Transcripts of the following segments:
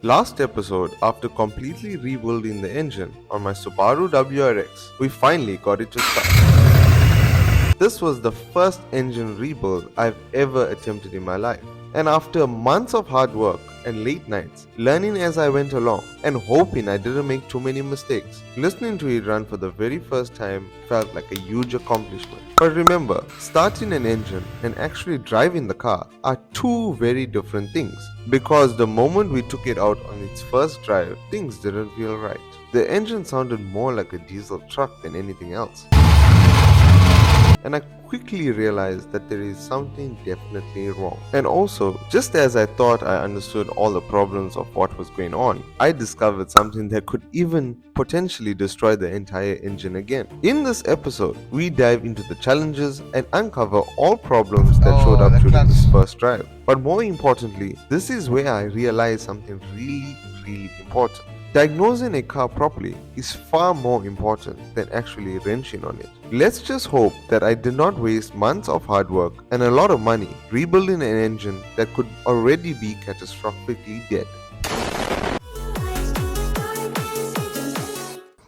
Last episode, after completely rebuilding the engine on my Subaru WRX, we finally got it to start. This was the first engine rebuild I've ever attempted in my life. And after months of hard work and late nights, learning as I went along and hoping I didn't make too many mistakes, listening to it run for the very first time felt like a huge accomplishment. But remember, starting an engine and actually driving the car are two very different things, because the moment we took it out on its first drive, things didn't feel right. The engine sounded more like a diesel truck than anything else. And I quickly realized that there is something definitely wrong. And also, just as I thought I understood all the problems of what was going on, I discovered something that could even potentially destroy the entire engine again. In this episode, we dive into the challenges and uncover all problems that showed up during this first drive. But more importantly, this is where I realized something really important. Diagnosing a car properly is far more important than actually wrenching on it. Let's just hope that I did not waste months of hard work and a lot of money rebuilding an engine that could already be catastrophically dead.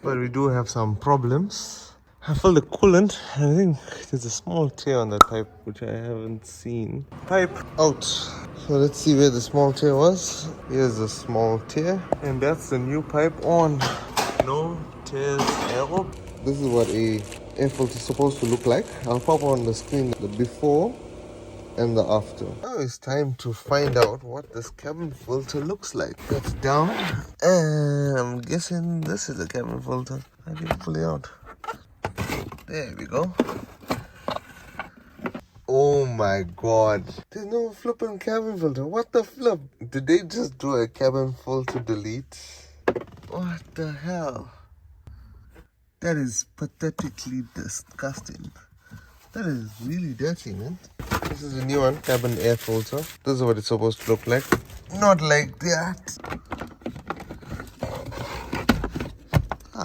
But we do have some problems. I filled the coolant. I think there's a small tear on that pipe which I haven't seen. Pipe out. So let's see where the small tear was. Here's the small tear. And that's the new pipe on. No tears ever. This is what a air filter is supposed to look like. I'll pop on the screen the before and the after. Now it's time to find out what this cabin filter looks like. That's down. And I'm guessing this is the cabin filter. I can pull it out. There we go. Oh my god. There's no flipping cabin filter. What the flip? Did they just do a cabin filter delete? What the hell? That is pathetically disgusting. That is really dirty, man. This is a new one. Cabin air filter. This is what it's supposed to look like. Not like that.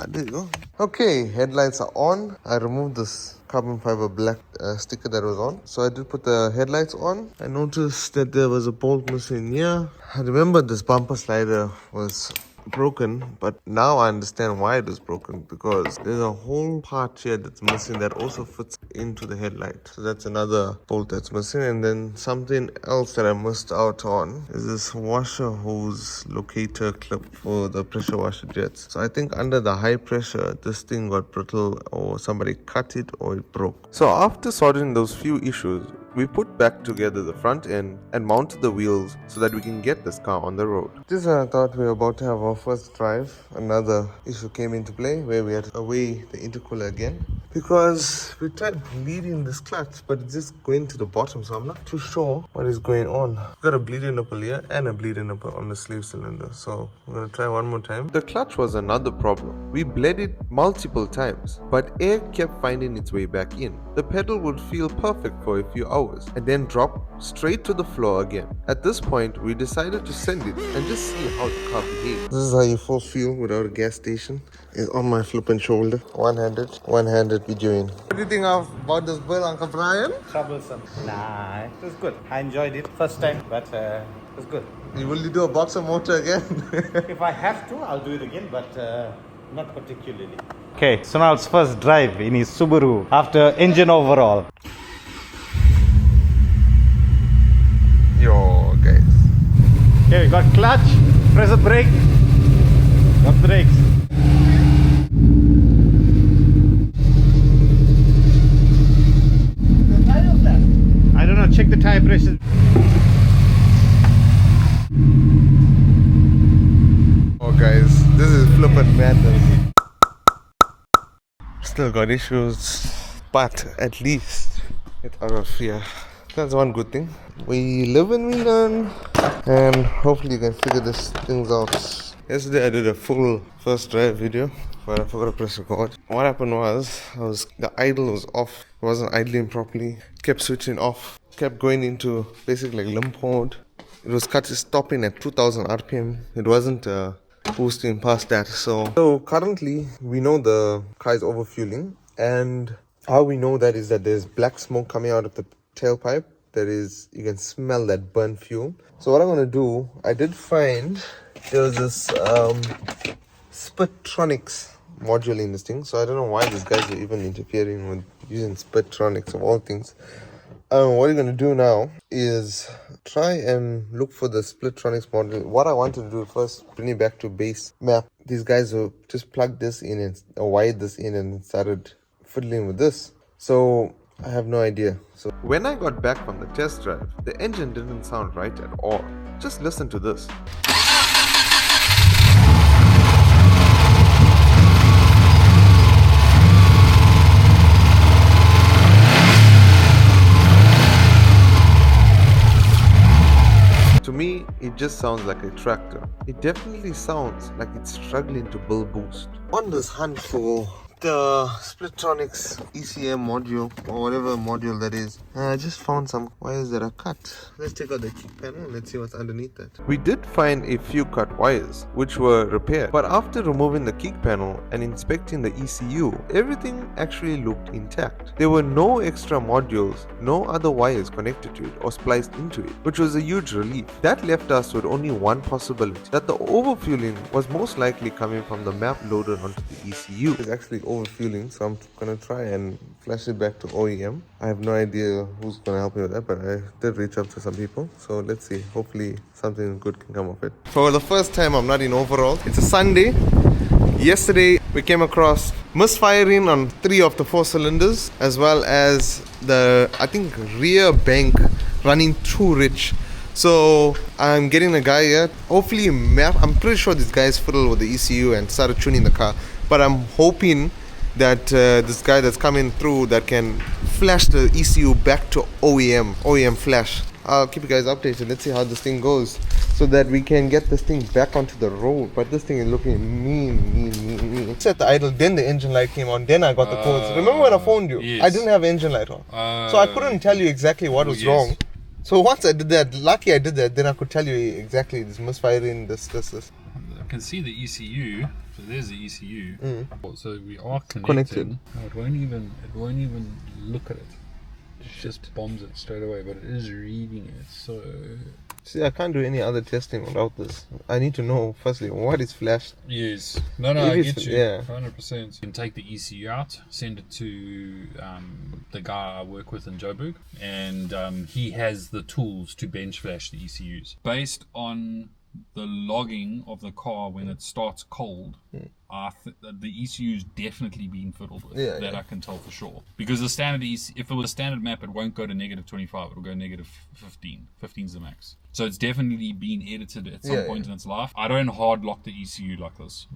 There you go. Okay, headlights are on. I removed this carbon fiber black sticker that was on. So I did put the headlights on. I noticed that there was a bolt missing here. I remember this bumper slider was broken, but now I understand why it is broken, because there's a whole part here that's missing that also fits into the headlight. So that's another bolt that's missing. And then something else that I missed out on is this washer hose locator clip for the pressure washer jets. So I think under the high pressure this thing got brittle, or somebody cut it, or it broke. So after sorting those few issues, we put back together the front end and mounted the wheels so that we can get this car on the road. Just when I thought we were about to have our first drive, another issue came into play where we had to weigh the intercooler again, because we tried bleeding this clutch, but it's just going to the bottom, so I'm not too sure what is going on. We've got a bleeding nipple here and a bleeding nipple on the sleeve cylinder, so we're going to try one more time. The clutch was another problem. We bled it multiple times, but air kept finding its way back in. The pedal would feel perfect for a few hours and then drop straight to the floor again. At this point, we decided to send it and just see how the car behaves. This is how you full fuel without a gas station. It's on my flipping shoulder. One-handed videoing. What do you think about this build, Uncle Brian? Troublesome. Nah, it was good. I enjoyed it first time, but it was good. Will you do a boxer motor again? If I have to, I'll do it again, but not particularly. Okay, Sonal's first drive in his Subaru after engine overhaul. Yo, guys. Okay, we got clutch, press the brake, got brakes. I don't know, check the tire pressure. Oh guys, this is flippin' madness. Still got issues, but at least it's out of fear. That's one good thing. We live and we learn, and hopefully you can figure these things out. Yesterday I did a full first drive video, but I forgot to press record. What happened was, the idle was off. It wasn't idling properly. It kept switching off. It kept going into basically like limp mode. It was stopping at 2000 RPM. It wasn't boosting past that. So currently we know the car is overfueling, and how we know that is that there's black smoke coming out of the tailpipe. You can smell that burnt fuel. So what I'm going to do, I did find there was this Spitronics module in this thing. So I don't know why these guys are even interfering with using Spitronics of all things. What you're going to do now is try and look for the Splitronics module. What I wanted to do first, bring it back to base map. These guys will just plug this in and wired this in and started fiddling with this. So I have no idea. So when I got back from the test drive, the engine didn't sound right at all. Just listen to this. To me, it just sounds like a tractor. It definitely sounds like it's struggling to build boost. On this hunt for the Splitronics ECM module, or whatever module that is, I just found some wires that are cut. Let's take out the kick panel and let's see what's underneath that. We did find a few cut wires which were repaired, but after removing the kick panel and inspecting the ECU, everything actually looked intact. There were no extra modules, no other wires connected to it or spliced into it, which was a huge relief. That left us with only one possibility, that the overfueling was most likely coming from the map loaded onto the ECU. It's actually overfueling, so I'm gonna try and flash it back to OEM. I have no idea who's gonna help me with that, but I did reach out to some people, so let's see. Hopefully something good can come of it. For the first time, I'm not in overall. It's a Sunday. Yesterday we came across misfiring on 3 of the 4 cylinders, as well as the, I think, rear bank running too rich. So I'm getting a guy here. Hopefully I'm pretty sure this guy's fiddled with the ECU and started tuning the car, but I'm hoping that this guy that's coming through that can flash the ECU back to OEM flash. I'll keep you guys updated. Let's see how this thing goes, so that we can get this thing back onto the road. But this thing is looking mean. Set the idle, then the engine light came on, then I got the codes. Remember when I phoned you? Yes. I didn't have engine light on, so I couldn't tell you exactly what was wrong. So once I did that, lucky I did that, then I could tell you exactly this misfiring, this. I can see the ECU. So there's the ECU. So we are Connected. Oh, it won't even look at it. It just bombs it straight away, but it is reading it. So see, I can't do any other testing without this. I need to know firstly what is flashed. yes, no, I get you. Yeah. 100%. You can take the ECU out, send it to the guy I work with in Joburg, and he has the tools to bench flash the ECUs based on the logging of the car when it starts cold. The ECU is definitely being fiddled with. I can tell for sure, because the standard if it was a standard map, it won't go to -25, it'll go -15. 15 is the max. So it's definitely been edited at some point in its life. I don't hard lock the ECU like this.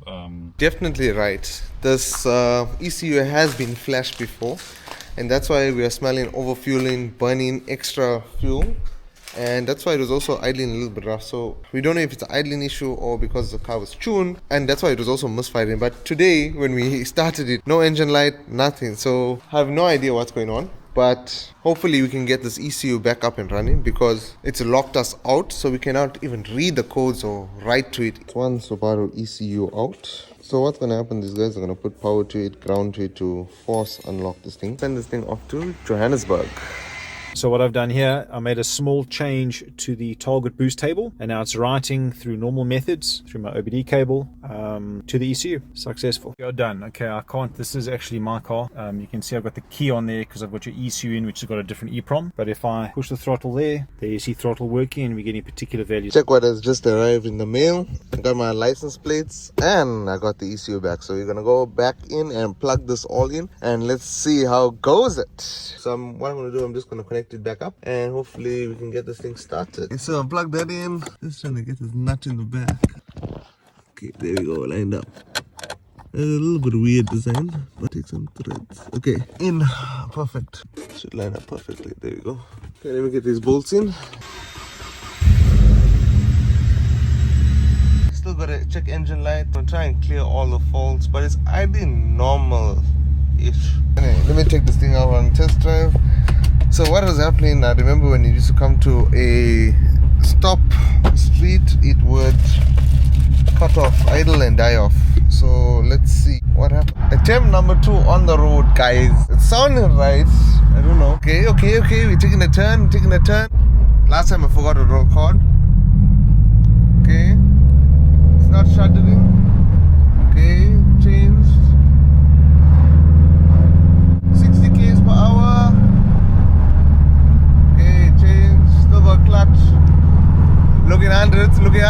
Definitely right. This ECU has been flashed before, and that's why we are smelling overfueling, burning extra fuel. And that's why it was also idling a little bit rough. So we don't know if it's an idling issue or because the car was tuned, and that's why it was also misfiring. But today when we started it, no engine light, nothing. So I have no idea what's going on, but hopefully we can get this ECU back up and running, because it's locked us out, so we cannot even read the codes or write to it. It's one Subaru ECU out. So what's going to happen, these guys are going to put power to it, ground to it to force unlock this thing. Send this thing off to Johannesburg. So what I've done here, I made a small change to the target boost table, and now it's writing through normal methods through my OBD cable to the ECU. Successful. You're done. Okay, I can't. This is actually my car. You can see I've got the key on there because I've got your ECU in, which has got a different EEPROM. But if I push the throttle there you see throttle working, and we're getting particular values. Check what has just arrived in the mail. I got my license plates and I got the ECU back. So we're gonna go back in and plug this all in, and let's see how goes it. So what I'm gonna do, I'm just gonna connect it back up, and hopefully we can get this thing started. So I'll plug that in. Just trying to get this nut in the back. Okay, there we go, lined up. A little bit weird design, but take some threads. Okay, in. Perfect. Should line up perfectly. There we go. Okay, let me get these bolts in. Still gotta check engine light. I'll try and clear all the faults, but it's idling normal-ish. Anyway, let me take this thing out on test drive. So what was happening, I remember when it used to come to a stop street, it would cut off, idle and die off. So let's see what happened. Attempt number 2 on the road, guys. It sounded right. I don't know. Okay. We're taking a turn. Last time I forgot to record. Okay.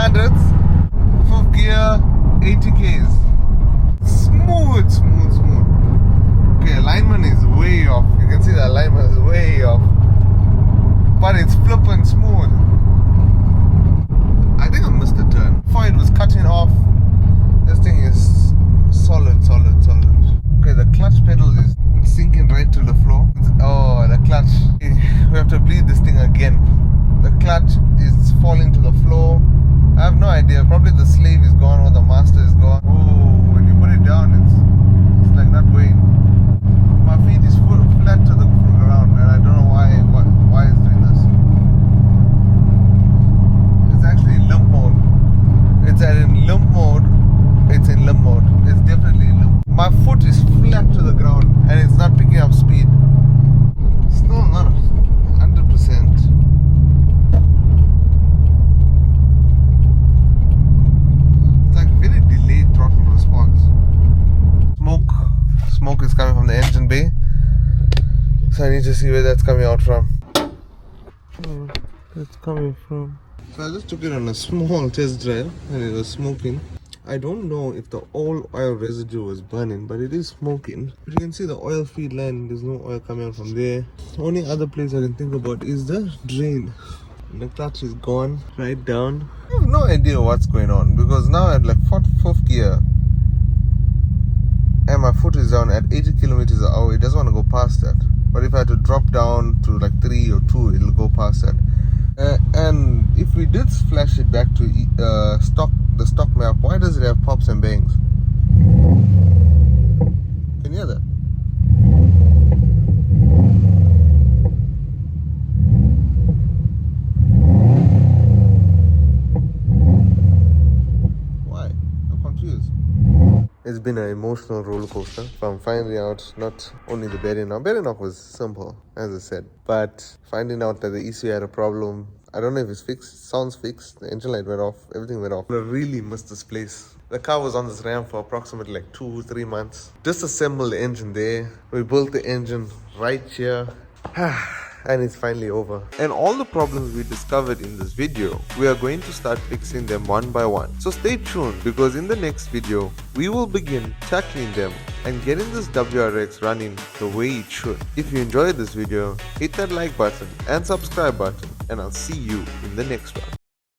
300s, 4th gear, 80 Ks. Smooth, smooth, smooth. Okay, alignment is way off. You can see the alignment is way off. But it's flipping smooth. I think I missed a turn. Before it was cutting off. This thing is solid, solid, solid. Okay, the clutch pedal is sinking right to the floor. Oh, the clutch. We have to bleed this thing again. The clutch is falling to the floor. I have no idea. Probably the slave is gone or the master is gone. Oh, when you put it down, it's like not going. My feet is flat to the ground, and I don't know why it's doing this. It's actually in limp mode. It's in limp mode. It's in limp mode. It's definitely in limp. My foot is flat to the ground, and it's not picking up speed. Still not 100%. It's like very delayed throttle response. Smoke is coming from the engine bay, so I need to see where that's coming out from. That's coming from. So I just took it on a small test drive, and it was smoking. I don't know if the old oil residue was burning, but it is smoking. But you can see the oil feed line, there's no oil coming out from there. The only other place I can think about is the drain. And the clutch is gone right down. I have no idea what's going on, because now at like 4th gear and my foot is down at 80 kilometers an hour, it doesn't want to go past that. But if I had to drop down to like 3 or 2, it'll go past that. And if we did flash it back to the stock map, why does it have pops and bangs? Can you hear that? Why? I'm confused. It's been an emotional roller coaster from finding out not only the bearing knob. Bearing knob was simple, as I said, but finding out that the ECU had a problem. I don't know if it's fixed. It sounds fixed. The engine light went off. Everything went off. I really missed this place. The car was on this ramp for approximately like 2-3 months. Disassembled the engine there. We built the engine right here. And it's finally over. And all the problems we discovered in this video, we are going to start fixing them one by one. So stay tuned, because in the next video, we will begin tackling them and getting this WRX running the way it should. If you enjoyed this video, hit that like button and subscribe button, and I'll see you in the next one.